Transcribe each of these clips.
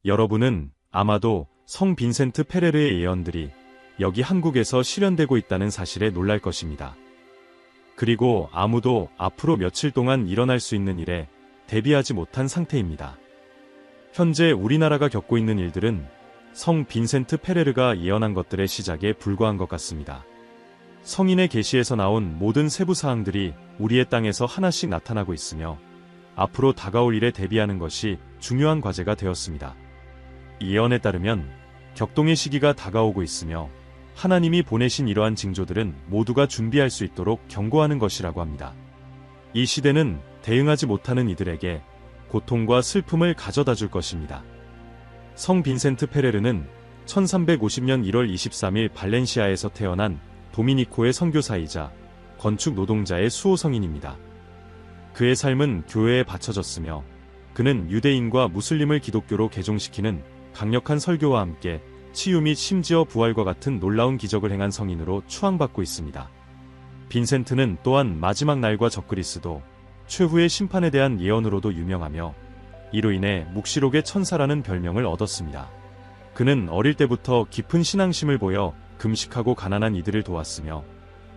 여러분은 아마도 성 빈센트 페레르의 예언들이 여기 한국에서 실현되고 있다는 사실에 놀랄 것입니다. 그리고 아무도 앞으로 며칠 동안 일어날 수 있는 일에 대비하지 못한 상태입니다. 현재 우리나라가 겪고 있는 일들은 성 빈센트 페레르가 예언한 것들의 시작에 불과한 것 같습니다. 성인의 계시에서 나온 모든 세부 사항들이 우리의 땅에서 하나씩 나타나고 있으며 앞으로 다가올 일에 대비하는 것이 중요한 과제가 되었습니다. 이 예언에 따르면 격동의 시기가 다가오고 있으며 하나님이 보내신 이러한 징조들은 모두가 준비할 수 있도록 경고하는 것이라고 합니다. 이 시대는 대응하지 못하는 이들에게 고통과 슬픔을 가져다 줄 것입니다. 성 빈센트 페레르는 1350년 1월 23일 발렌시아에서 태어난 도미니코의 선교사이자 건축 노동자의 수호 성인입니다. 그의 삶은 교회에 바쳐졌으며 그는 유대인과 무슬림을 기독교로 개종시키는 강력한 설교와 함께 치유 및 심지어 부활과 같은 놀라운 기적을 행한 성인으로 추앙받고 있습니다. 빈센트는 또한 마지막 날과 적그리스도, 최후의 심판에 대한 예언으로도 유명하며 이로 인해 묵시록의 천사라는 별명을 얻었습니다. 그는 어릴 때부터 깊은 신앙심을 보여 금식하고 가난한 이들을 도왔으며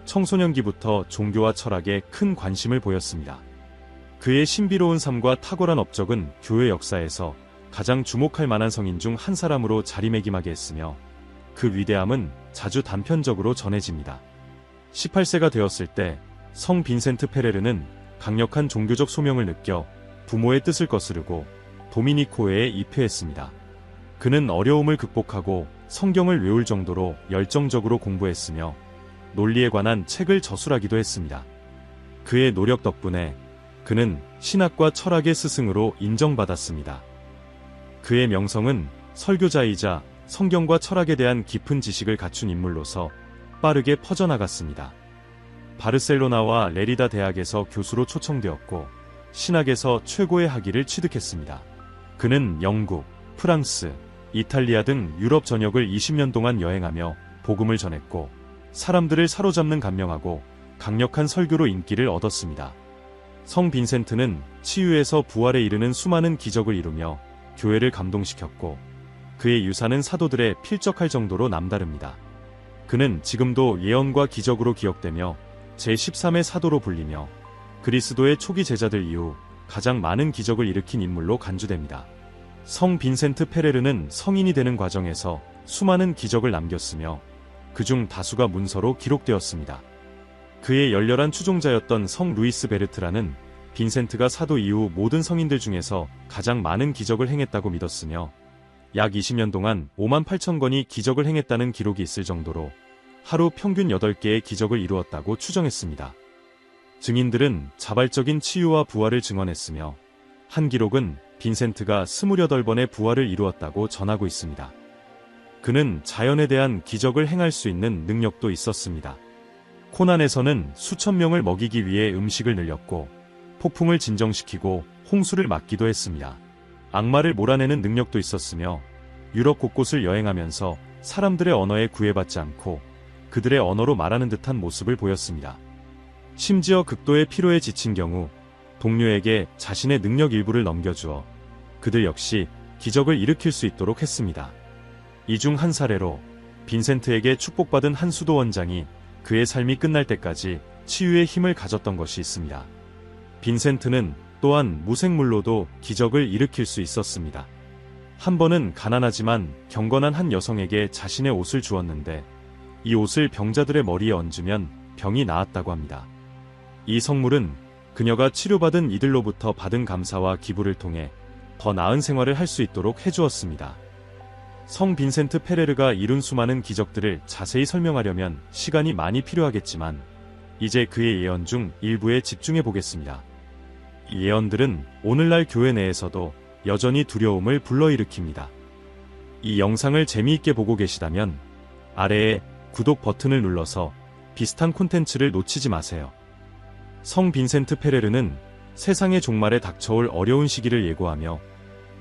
청소년기부터 종교와 철학에 큰 관심을 보였습니다. 그의 신비로운 삶과 탁월한 업적은 교회 역사에서 가장 주목할 만한 성인 중 한 사람으로 자리매김하게 했으며 그 위대함은 자주 단편적으로 전해집니다. 18세가 되었을 때 성 빈센트 페레르는 강력한 종교적 소명을 느껴 부모의 뜻을 거스르고 도미니코에 입회했습니다. 그는 어려움을 극복하고 성경을 외울 정도로 열정적으로 공부했으며 논리에 관한 책을 저술하기도 했습니다. 그의 노력 덕분에 그는 신학과 철학의 스승으로 인정받았습니다. 그의 명성은 설교자이자 성경과 철학에 대한 깊은 지식을 갖춘 인물로서 빠르게 퍼져나갔습니다. 바르셀로나와 레리다 대학에서 교수로 초청되었고 신학에서 최고의 학위를 취득했습니다. 그는 영국, 프랑스, 이탈리아 등 유럽 전역을 20년 동안 여행하며 복음을 전했고 사람들을 사로잡는 감명하고 강력한 설교로 인기를 얻었습니다. 성 빈센트는 치유에서 부활에 이르는 수많은 기적을 이루며 교회를 감동시켰고 그의 유산은 사도들의 필적할 정도로 남다릅니다. 그는 지금도 예언과 기적으로 기억되며 제13의 사도로 불리며 그리스도의 초기 제자들 이후 가장 많은 기적을 일으킨 인물로 간주됩니다. 성 빈센트 페레르는 성인이 되는 과정에서 수많은 기적을 남겼으며 그중 다수가 문서로 기록되었습니다. 그의 열렬한 추종자였던 성 루이스 베르트라는 빈센트가 사도 이후 모든 성인들 중에서 가장 많은 기적을 행했다고 믿었으며 약 20년 동안 5만 8천 건이 기적을 행했다는 기록이 있을 정도로 하루 평균 8개의 기적을 이루었다고 추정했습니다. 증인들은 자발적인 치유와 부활을 증언했으며 한 기록은 빈센트가 28번의 부활을 이루었다고 전하고 있습니다. 그는 자연에 대한 기적을 행할 수 있는 능력도 있었습니다. 코난에서는 수천 명을 먹이기 위해 음식을 늘렸고 폭풍을 진정시키고 홍수를 막기도 했습니다. 악마를 몰아내는 능력도 있었으며 유럽 곳곳을 여행하면서 사람들의 언어에 구애받지 않고 그들의 언어로 말하는 듯한 모습을 보였습니다. 심지어 극도의 피로에 지친 경우 동료에게 자신의 능력 일부를 넘겨주어 그들 역시 기적을 일으킬 수 있도록 했습니다. 이 중 한 사례로 빈센트에게 축복받은 한 수도 원장이 그의 삶이 끝날 때까지 치유의 힘을 가졌던 것이 있습니다. 빈센트는 또한 무생물로도 기적을 일으킬 수 있었습니다. 한 번은 가난하지만 경건한 한 여성에게 자신의 옷을 주었는데 이 옷을 병자들의 머리에 얹으면 병이 나았다고 합니다. 이 성물은 그녀가 치료받은 이들로부터 받은 감사와 기부를 통해 더 나은 생활을 할 수 있도록 해주었습니다. 성 빈센트 페레르가 이룬 수많은 기적들을 자세히 설명하려면 시간이 많이 필요하겠지만 이제 그의 예언 중 일부에 집중해 보겠습니다. 이 예언들은 오늘날 교회 내에서도 여전히 두려움을 불러일으킵니다. 이 영상을 재미있게 보고 계시다면 아래에 구독 버튼을 눌러서 비슷한 콘텐츠를 놓치지 마세요. 성 빈센트 페레르는 세상의 종말에 닥쳐올 어려운 시기를 예고하며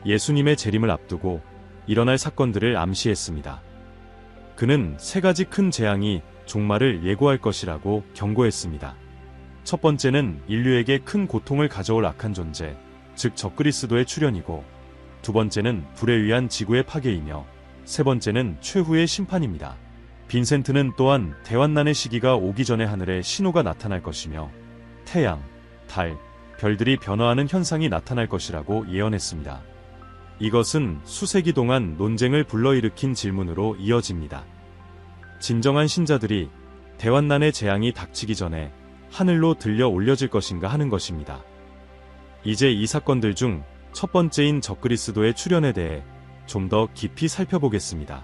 예수님의 재림을 앞두고 일어날 사건들을 암시했습니다. 그는 세 가지 큰 재앙이 종말을 예고할 것이라고 경고했습니다. 첫 번째는 인류에게 큰 고통을 가져올 악한 존재, 즉 적그리스도의 출현이고 두 번째는 불에 의한 지구의 파괴이며 세 번째는 최후의 심판입니다. 빈센트는 또한 대환난의 시기가 오기 전에 하늘에 신호가 나타날 것이며 태양, 달, 별들이 변화하는 현상이 나타날 것이라고 예언했습니다. 이것은 수세기 동안 논쟁을 불러일으킨 질문으로 이어집니다. 진정한 신자들이 대환난의 재앙이 닥치기 전에 하늘로 들려 올려질 것인가 하는 것입니다. 이제 이 사건들 중 첫 번째인 적그리스도의 출현에 대해 좀 더 깊이 살펴보겠습니다.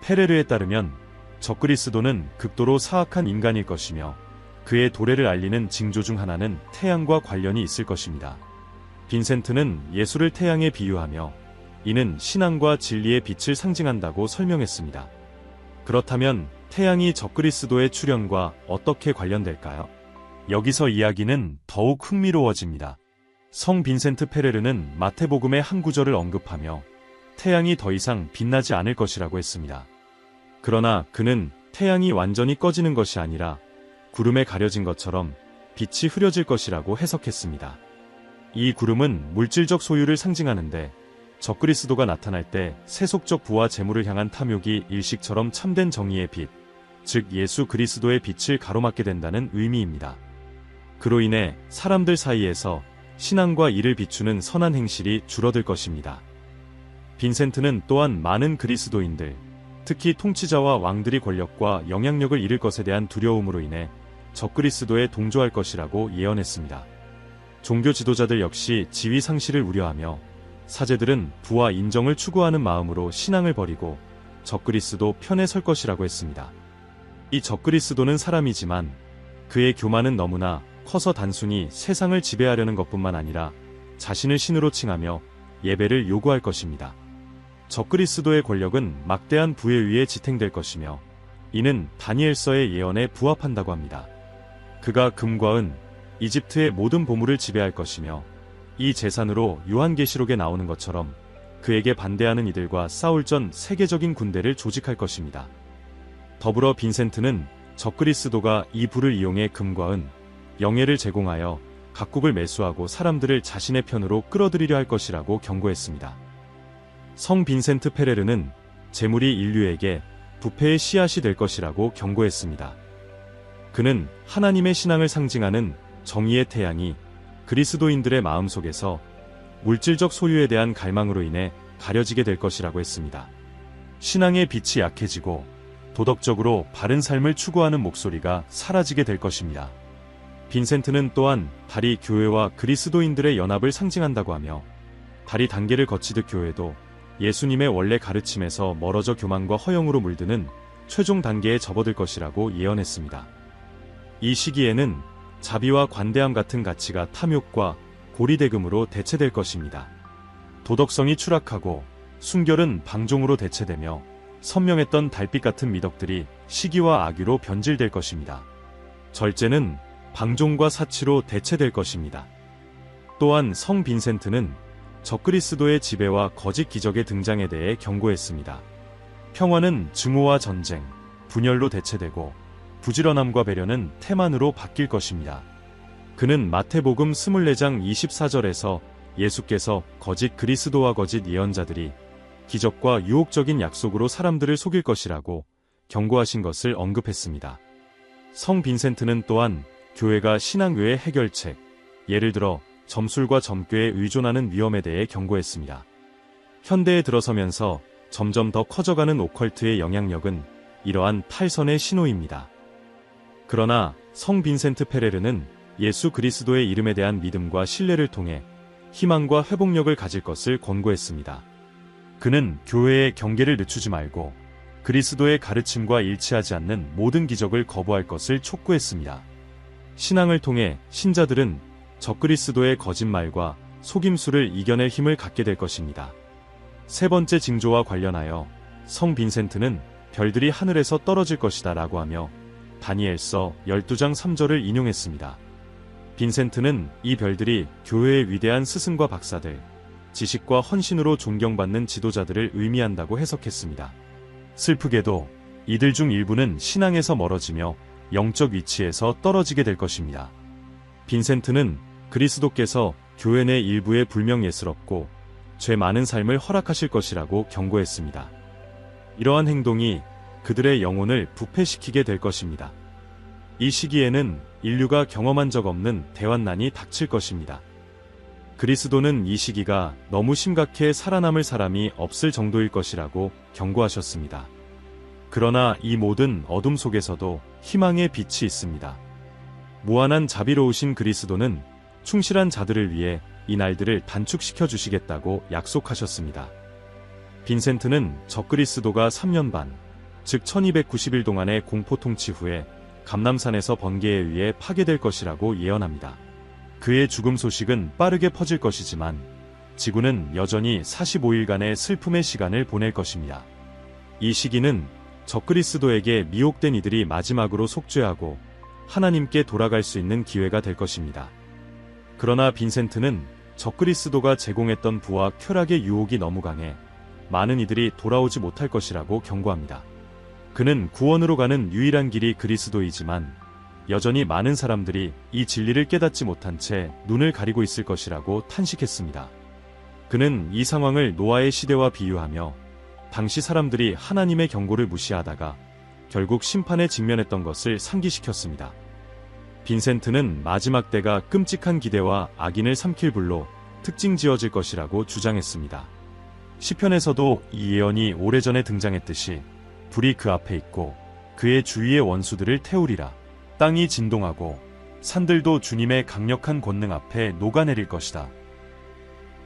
페레르에 따르면 적그리스도는 극도로 사악한 인간일 것이며 그의 도래를 알리는 징조 중 하나는 태양과 관련이 있을 것입니다. 빈센트는 예수를 태양에 비유하며 이는 신앙과 진리의 빛을 상징한다고 설명했습니다. 그렇다면 태양이 적그리스도의 출현과 어떻게 관련될까요? 여기서 이야기는 더욱 흥미로워집니다. 성 빈센트 페레르는 마태복음의 한 구절을 언급하며 태양이 더 이상 빛나지 않을 것이라고 했습니다. 그러나 그는 태양이 완전히 꺼지는 것이 아니라 구름에 가려진 것처럼 빛이 흐려질 것이라고 해석했습니다. 이 구름은 물질적 소유를 상징하는데 적그리스도가 나타날 때 세속적 부와 재물을 향한 탐욕이 일식처럼 참된 정의의 빛, 즉 예수 그리스도의 빛을 가로막게 된다는 의미입니다. 그로 인해 사람들 사이에서 신앙과 이를 비추는 선한 행실이 줄어들 것입니다. 빈센트는 또한 많은 그리스도인들, 특히 통치자와 왕들이 권력과 영향력을 잃을 것에 대한 두려움으로 인해 적그리스도에 동조할 것이라고 예언했습니다. 종교 지도자들 역시 지위 상실을 우려하며 사제들은 부와 인정을 추구하는 마음으로 신앙을 버리고 적그리스도 편에 설 것이라고 했습니다. 이 적그리스도는 사람이지만 그의 교만은 너무나 커서 단순히 세상을 지배하려는 것뿐만 아니라 자신을 신으로 칭하며 예배를 요구할 것입니다. 적그리스도의 권력은 막대한 부에 의해 지탱될 것이며 이는 다니엘서의 예언에 부합한다고 합니다. 그가 금과 은, 이집트의 모든 보물을 지배할 것이며 이 재산으로 요한계시록에 나오는 것처럼 그에게 반대하는 이들과 싸울 전 세계적인 군대를 조직할 것입니다. 더불어 빈센트는 적그리스도가 이 부를 이용해 금과 은, 영예를 제공하여 각국을 매수하고 사람들을 자신의 편으로 끌어들이려 할 것이라고 경고했습니다. 성 빈센트 페레르는 재물이 인류에게 부패의 씨앗이 될 것이라고 경고했습니다. 그는 하나님의 신앙을 상징하는 정의의 태양이 그리스도인들의 마음속에서 물질적 소유에 대한 갈망으로 인해 가려지게 될 것이라고 했습니다. 신앙의 빛이 약해지고 도덕적으로 바른 삶을 추구하는 목소리가 사라지게 될 것입니다. 빈센트는 또한 달이 교회와 그리스도인들의 연합을 상징한다고 하며 달이 단계를 거치듯 교회도 예수님의 원래 가르침에서 멀어져 교만과 허영으로 물드는 최종 단계에 접어들 것이라고 예언했습니다. 이 시기에는 자비와 관대함 같은 가치가 탐욕과 고리대금으로 대체될 것입니다. 도덕성이 추락하고 순결은 방종으로 대체되며 선명했던 달빛 같은 미덕들이 시기와 악유로 변질될 것입니다. 절제는 방종과 사치로 대체될 것입니다. 또한 성 빈센트는 적그리스도의 지배와 거짓 기적의 등장에 대해 경고했습니다. 평화는 증오와 전쟁, 분열로 대체되고 부지런함과 배려는 태만으로 바뀔 것입니다. 그는 마태복음 24장 24절에서 예수께서 거짓 그리스도와 거짓 예언자들이 기적과 유혹적인 약속으로 사람들을 속일 것이라고 경고하신 것을 언급했습니다. 성 빈센트는 또한 교회가 신앙 외의 해결책, 예를 들어 점술과 점괘에 의존하는 위험에 대해 경고했습니다. 현대에 들어서면서 점점 더 커져가는 오컬트의 영향력은 이러한 탈선의 신호입니다. 그러나 성 빈센트 페레르는 예수 그리스도의 이름에 대한 믿음과 신뢰를 통해 희망과 회복력을 가질 것을 권고했습니다. 그는 교회의 경계를 늦추지 말고 그리스도의 가르침과 일치하지 않는 모든 기적을 거부할 것을 촉구했습니다. 신앙을 통해 신자들은 적그리스도의 거짓말과 속임수를 이겨낼 힘을 갖게 될 것입니다. 세 번째 징조와 관련하여 성 빈센트는 별들이 하늘에서 떨어질 것이다 라고 하며 다니엘서 12장 3절을 인용했습니다. 빈센트는 이 별들이 교회의 위대한 스승과 박사들, 지식과 헌신으로 존경받는 지도자들을 의미한다고 해석했습니다. 슬프게도 이들 중 일부는 신앙에서 멀어지며 영적 위치에서 떨어지게 될 것입니다. 빈센트는 그리스도께서 교회 내 일부의 불명예스럽고 죄 많은 삶을 허락하실 것이라고 경고했습니다. 이러한 행동이 그들의 영혼을 부패시키게 될 것입니다. 이 시기에는 인류가 경험한 적 없는 대환난이 닥칠 것입니다. 그리스도는 이 시기가 너무 심각해 살아남을 사람이 없을 정도일 것이라고 경고하셨습니다. 그러나 이 모든 어둠 속에서도 희망의 빛이 있습니다. 무한한 자비로우신 그리스도는 충실한 자들을 위해 이 날들을 단축시켜 주시겠다고 약속하셨습니다. 빈센트는 적그리스도가 3년 반, 즉 1290일 동안의 공포 통치 후에 감람산에서 번개에 의해 파괴될 것이라고 예언합니다. 그의 죽음 소식은 빠르게 퍼질 것이지만 지구는 여전히 45일간의 슬픔의 시간을 보낼 것입니다. 이 시기는 적그리스도에게 미혹된 이들이 마지막으로 속죄하고 하나님께 돌아갈 수 있는 기회가 될 것입니다. 그러나 빈센트는 적그리스도가 제공했던 부와 쾌락의 유혹이 너무 강해 많은 이들이 돌아오지 못할 것이라고 경고합니다. 그는 구원으로 가는 유일한 길이 그리스도이지만 여전히 많은 사람들이 이 진리를 깨닫지 못한 채 눈을 가리고 있을 것이라고 탄식했습니다. 그는 이 상황을 노아의 시대와 비유하며 당시 사람들이 하나님의 경고를 무시하다가 결국 심판에 직면했던 것을 상기시켰습니다. 빈센트는 마지막 때가 끔찍한 기대와 악인을 삼킬 불로 특징 지어질 것이라고 주장했습니다. 시편에서도 이 예언이 오래전에 등장했듯이 불이 그 앞에 있고 그의 주위의 원수들을 태우리라. 땅이 진동하고 산들도 주님의 강력한 권능 앞에 녹아내릴 것이다.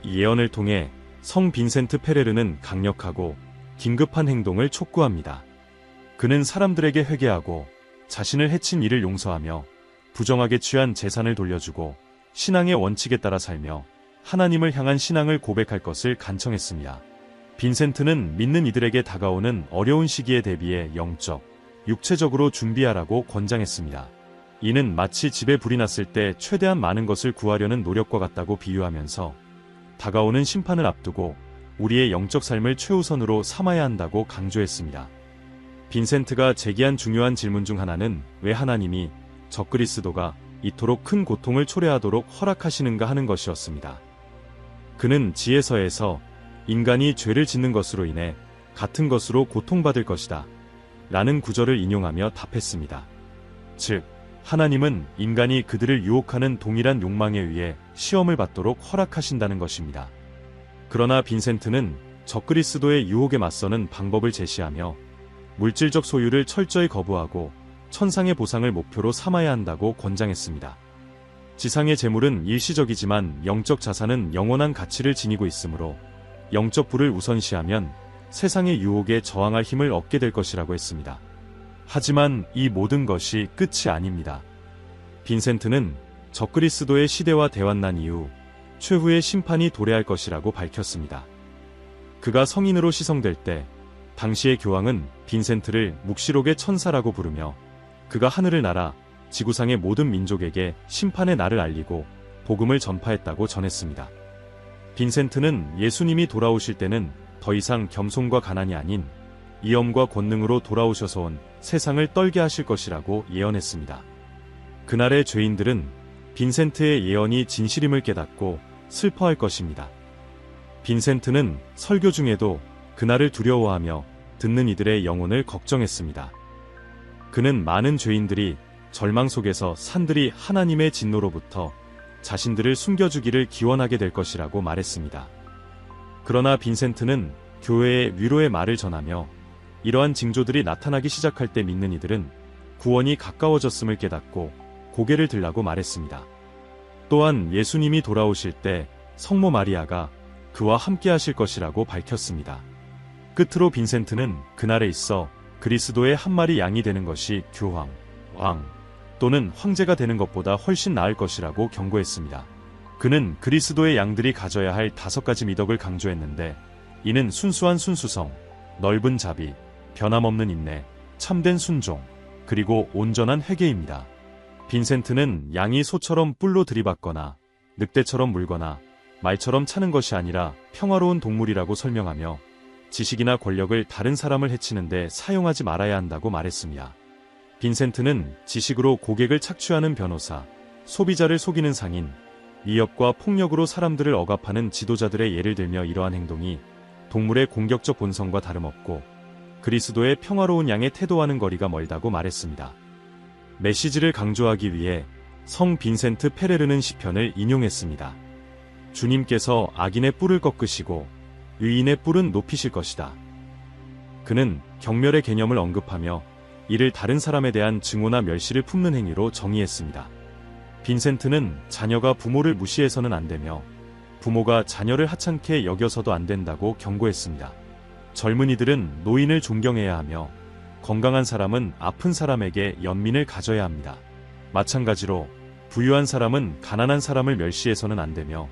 이 예언을 통해 성 빈센트 페레르는 강력하고 긴급한 행동을 촉구합니다. 그는 사람들에게 회개하고 자신을 해친 이를 용서하며 부정하게 취한 재산을 돌려주고 신앙의 원칙에 따라 살며 하나님을 향한 신앙을 고백할 것을 간청했습니다. 빈센트는 믿는 이들에게 다가오는 어려운 시기에 대비해 영적, 육체적으로 준비하라고 권장했습니다. 이는 마치 집에 불이 났을 때 최대한 많은 것을 구하려는 노력과 같다고 비유하면서 다가오는 심판을 앞두고 우리의 영적 삶을 최우선으로 삼아야 한다고 강조했습니다. 빈센트가 제기한 중요한 질문 중 하나는 왜 하나님이 적그리스도가 이토록 큰 고통을 초래하도록 허락하시는가 하는 것이었습니다. 그는 지혜서에서 인간이 죄를 짓는 것으로 인해 같은 것으로 고통받을 것이다 라는 구절을 인용하며 답했습니다. 즉, 하나님은 인간이 그들을 유혹하는 동일한 욕망에 의해 시험을 받도록 허락하신다는 것입니다. 그러나 빈센트는 적그리스도의 유혹에 맞서는 방법을 제시하며 물질적 소유를 철저히 거부하고 천상의 보상을 목표로 삼아야 한다고 권장했습니다. 지상의 재물은 일시적이지만 영적 자산은 영원한 가치를 지니고 있으므로 영적 부를 우선시하면 세상의 유혹에 저항할 힘을 얻게 될 것이라고 했습니다. 하지만 이 모든 것이 끝이 아닙니다. 빈센트는 적그리스도의 시대와 대환난 이후 최후의 심판이 도래할 것이라고 밝혔습니다. 그가 성인으로 시성될 때 당시의 교황은 빈센트를 묵시록의 천사라고 부르며 그가 하늘을 날아 지구상의 모든 민족에게 심판의 날을 알리고 복음을 전파했다고 전했습니다. 빈센트는 예수님이 돌아오실 때는 더 이상 겸손과 가난이 아닌 이엄과 권능으로 돌아오셔서 온 세상을 떨게 하실 것이라고 예언했습니다. 그날의 죄인들은 빈센트의 예언이 진실임을 깨닫고 슬퍼할 것입니다. 빈센트는 설교 중에도 그날을 두려워하며 듣는 이들의 영혼을 걱정했습니다. 그는 많은 죄인들이 절망 속에서 산들이 하나님의 진노로부터 자신들을 숨겨주기를 기원하게 될 것이라고 말했습니다. 그러나 빈센트는 교회의 위로의 말을 전하며 이러한 징조들이 나타나기 시작할 때 믿는 이들은 구원이 가까워졌음을 깨닫고 고개를 들라고 말했습니다. 또한 예수님이 돌아오실 때 성모 마리아가 그와 함께 하실 것이라고 밝혔습니다. 끝으로 빈센트는 그날에 있어 그리스도의 한 마리 양이 되는 것이 교황, 왕 또는 황제가 되는 것보다 훨씬 나을 것이라고 경고했습니다. 그는 그리스도의 양들이 가져야 할 5가지 미덕을 강조했는데 이는 순수한 순수성, 넓은 자비, 변함없는 인내, 참된 순종, 그리고 온전한 회개입니다. 빈센트는 양이 소처럼 뿔로 들이받거나 늑대처럼 물거나 말처럼 차는 것이 아니라 평화로운 동물이라고 설명하며 지식이나 권력을 다른 사람을 해치는데 사용하지 말아야 한다고 말했습니다. 빈센트는 지식으로 고객을 착취하는 변호사, 소비자를 속이는 상인, 위협과 폭력으로 사람들을 억압하는 지도자들의 예를 들며 이러한 행동이 동물의 공격적 본성과 다름없고 그리스도의 평화로운 양의 태도와는 거리가 멀다고 말했습니다. 메시지를 강조하기 위해 성 빈센트 페레르는 시편을 인용했습니다. 주님께서 악인의 뿔을 꺾으시고 의인의 뿔은 높이실 것이다. 그는 경멸의 개념을 언급하며 이를 다른 사람에 대한 증오나 멸시를 품는 행위로 정의했습니다. 빈센트는 자녀가 부모를 무시해서는 안 되며 부모가 자녀를 하찮게 여겨서도 안 된다고 경고했습니다. 젊은이들은 노인을 존경해야 하며 건강한 사람은 아픈 사람에게 연민을 가져야 합니다. 마찬가지로 부유한 사람은 가난한 사람을 멸시해서는 안 되며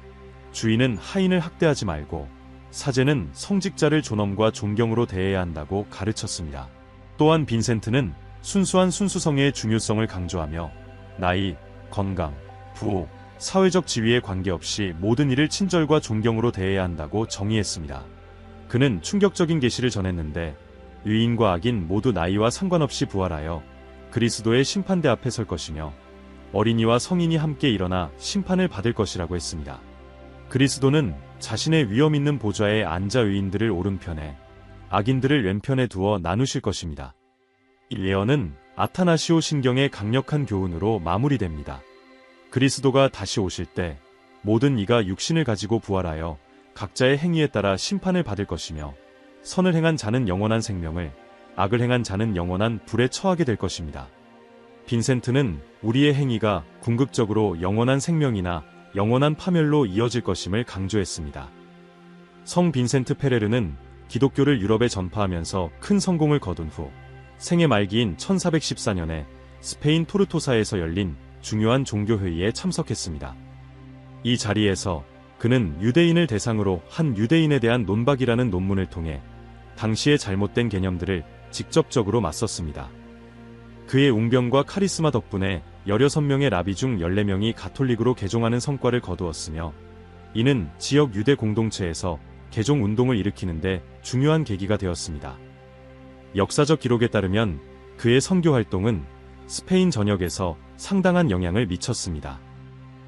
주인은 하인을 학대하지 말고 사제는 성직자를 존엄과 존경으로 대해야 한다고 가르쳤습니다. 또한 빈센트는 순수한 순수성의 중요성을 강조하며 나이, 건강, 부호, 사회적 지위에 관계없이 모든 이를 친절과 존경으로 대해야 한다고 정의했습니다. 그는 충격적인 계시를 전했는데 의인과 악인 모두 나이와 상관없이 부활하여 그리스도의 심판대 앞에 설 것이며 어린이와 성인이 함께 일어나 심판을 받을 것이라고 했습니다. 그리스도는 자신의 위엄 있는 보좌에 앉아 의인들을 오른편에 악인들을 왼편에 두어 나누실 것입니다. 이 예언은 아타나시오 신경의 강력한 교훈으로 마무리됩니다. 그리스도가 다시 오실 때 모든 이가 육신을 가지고 부활하여 각자의 행위에 따라 심판을 받을 것이며 선을 행한 자는 영원한 생명을, 악을 행한 자는 영원한 불에 처하게 될 것입니다. 빈센트는 우리의 행위가 궁극적으로 영원한 생명이나 영원한 파멸로 이어질 것임을 강조했습니다. 성 빈센트 페레르는 기독교를 유럽에 전파하면서 큰 성공을 거둔 후 생애 말기인 1414년에 스페인 토르토사에서 열린 중요한 종교회의에 참석했습니다. 이 자리에서 그는 유대인을 대상으로 한 유대인에 대한 논박이라는 논문을 통해 당시의 잘못된 개념들을 직접적으로 맞섰습니다. 그의 웅변과 카리스마 덕분에 16명의 라비 중 14명이 가톨릭으로 개종하는 성과를 거두었으며 이는 지역 유대 공동체에서 개종 운동을 일으키는데 중요한 계기가 되었습니다. 역사적 기록에 따르면 그의 선교 활동은 스페인 전역에서 상당한 영향을 미쳤습니다.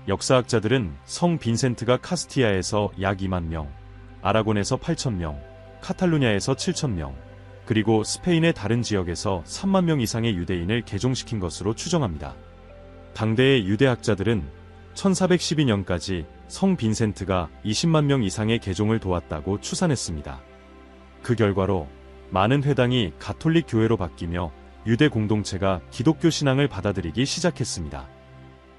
역사학자들은 성 빈센트가 카스티아에서 약 2만 명, 아라곤에서 8천 명, 카탈루냐에서 7천 명, 그리고 스페인의 다른 지역에서 3만 명 이상의 유대인을 개종시킨 것으로 추정합니다. 당대의 유대학자들은 1412년까지 성 빈센트가 20만 명 이상의 개종을 도왔다고 추산했습니다. 그 결과로 많은 회당이 가톨릭 교회로 바뀌며 유대 공동체가 기독교 신앙을 받아들이기 시작했습니다.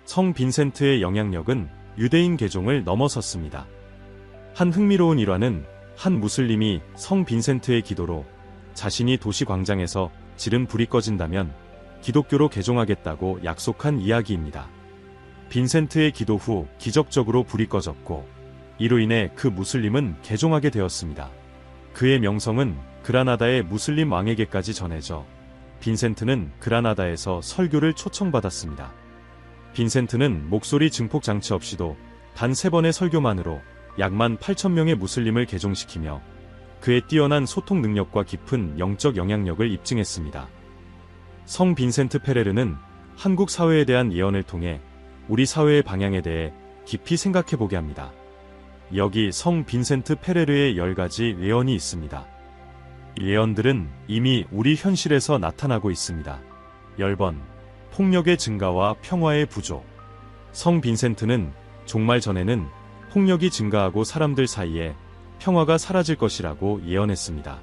성 빈센트의 영향력은 유대인 개종을 넘어섰습니다. 한 흥미로운 일화는 한 무슬림이 성 빈센트의 기도로 자신이 도시 광장에서 지른 불이 꺼진다면 기독교로 개종하겠다고 약속한 이야기입니다. 빈센트의 기도 후 기적적으로 불이 꺼졌고 이로 인해 그 무슬림은 개종하게 되었습니다. 그의 명성은 그라나다의 무슬림 왕에게까지 전해져 빈센트는 그라나다에서 설교를 초청받았습니다. 빈센트는 목소리 증폭 장치 없이도 단 3번의 설교만으로 약 18,000명의 무슬림을 개종시키며 그의 뛰어난 소통 능력과 깊은 영적 영향력을 입증했습니다. 성 빈센트 페레르는 한국 사회에 대한 예언을 통해 우리 사회의 방향에 대해 깊이 생각해보게 합니다. 여기 성 빈센트 페레르의 10가지 예언이 있습니다. 이 예언들은 이미 우리 현실에서 나타나고 있습니다. 10번, 폭력의 증가와 평화의 부족. 성 빈센트는 종말 전에는 폭력이 증가하고 사람들 사이에 평화가 사라질 것이라고 예언했습니다.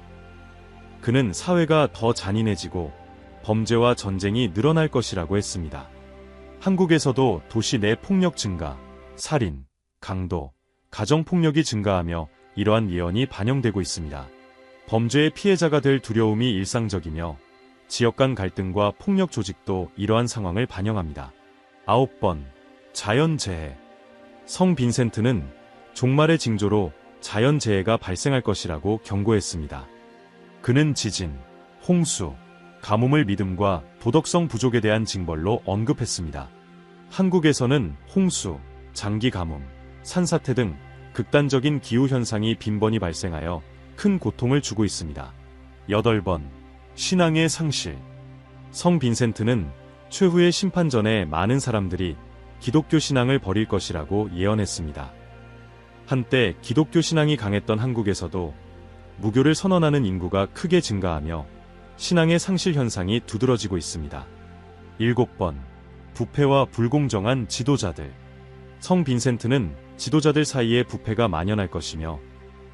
그는 사회가 더 잔인해지고 범죄와 전쟁이 늘어날 것이라고 했습니다. 한국에서도 도시 내 폭력 증가, 살인, 강도, 가정폭력이 증가하며 이러한 예언이 반영되고 있습니다. 범죄의 피해자가 될 두려움이 일상적이며 지역 간 갈등과 폭력 조직도 이러한 상황을 반영합니다. 9번, 자연재해. 성 빈센트는 종말의 징조로 자연재해가 발생할 것이라고 경고했습니다. 그는 지진, 홍수, 가뭄을 믿음과 도덕성 부족에 대한 징벌로 언급했습니다. 한국에서는 홍수, 장기 가뭄, 산사태 등 극단적인 기후현상이 빈번히 발생하여 큰 고통을 주고 있습니다. 8번, 신앙의 상실. 성 빈센트는 최후의 심판 전에 많은 사람들이 기독교 신앙을 버릴 것이라고 예언했습니다. 한때 기독교 신앙이 강했던 한국에서도 무교를 선언하는 인구가 크게 증가하며 신앙의 상실 현상이 두드러지고 있습니다. 7번. 부패와 불공정한 지도자들. 성 빈센트는 지도자들 사이에 부패가 만연할 것이며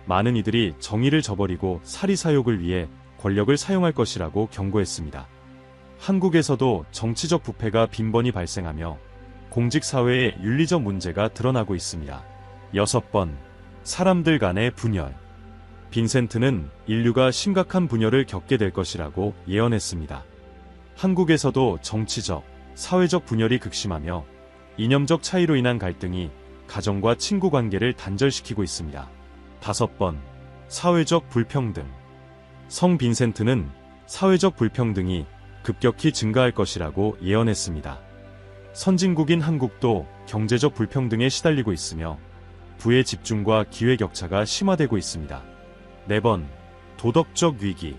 많은 이들이 정의를 저버리고 사리사욕을 위해 권력을 사용할 것이라고 경고했습니다. 한국에서도 정치적 부패가 빈번히 발생하며 공직사회의 윤리적 문제가 드러나고 있습니다. 6번. 사람들 간의 분열. 빈센트는 인류가 심각한 분열을 겪게 될 것이라고 예언했습니다. 한국에서도 정치적, 사회적 분열이 극심하며 이념적 차이로 인한 갈등이 가정과 친구 관계를 단절시키고 있습니다. 5번. 사회적 불평등. 성 빈센트는 사회적 불평등이 급격히 증가할 것이라고 예언했습니다. 선진국인 한국도 경제적 불평등에 시달리고 있으며 부의 집중과 기회 격차가 심화되고 있습니다. 4번. 도덕적 위기.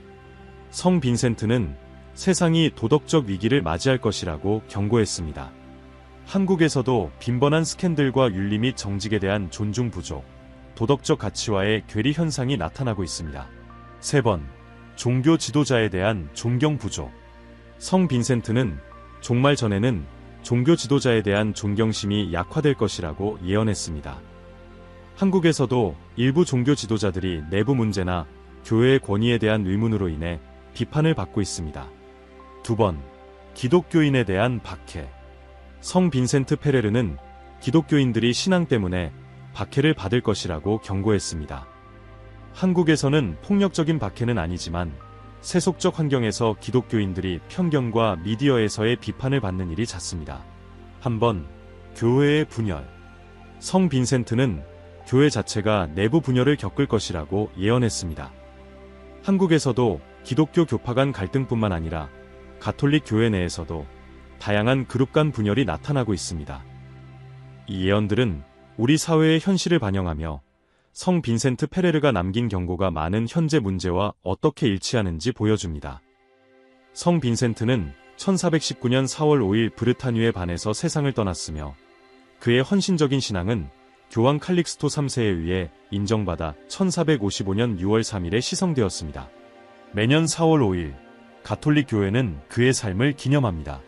성 빈센트는 세상이 도덕적 위기를 맞이할 것이라고 경고했습니다. 한국에서도 빈번한 스캔들과 윤리 및 정직에 대한 존중 부족, 도덕적 가치와의 괴리 현상이 나타나고 있습니다. 3번. 종교 지도자에 대한 존경 부족. 성 빈센트는 종말 전에는 종교 지도자에 대한 존경심이 약화될 것이라고 예언했습니다. 한국에서도 일부 종교 지도자들이 내부 문제나 교회의 권위에 대한 의문으로 인해 비판을 받고 있습니다. 2번. 기독교인에 대한 박해. 성 빈센트 페레르는 기독교인들이 신앙 때문에 박해를 받을 것이라고 경고했습니다. 한국에서는 폭력적인 박해는 아니지만 세속적 환경에서 기독교인들이 편견과 미디어에서의 비판을 받는 일이 잦습니다. 한번. 교회의 분열. 성 빈센트는 교회 자체가 내부 분열을 겪을 것이라고 예언했습니다. 한국에서도 기독교 교파 간 갈등뿐만 아니라 가톨릭 교회 내에서도 다양한 그룹 간 분열이 나타나고 있습니다. 이 예언들은 우리 사회의 현실을 반영하며 성 빈센트 페레르가 남긴 경고가 많은 현재 문제와 어떻게 일치하는지 보여줍니다. 성 빈센트는 1419년 4월 5일 브르타뉴에 반해서 세상을 떠났으며 그의 헌신적인 신앙은 교황 칼릭스토 3세에 의해 인정받아 1455년 6월 3일에 시성되었습니다. 매년 4월 5일 가톨릭 교회는 그의 삶을 기념합니다.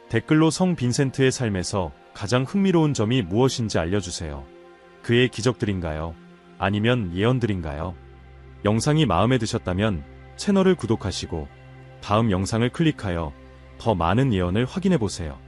댓글로 성 빈센트의 삶에서 가장 흥미로운 점이 무엇인지 알려주세요. 그의 기적들인가요? 아니면 예언들인가요? 영상이 마음에 드셨다면 채널을 구독하시고 다음 영상을 클릭하여 더 많은 예언을 확인해보세요.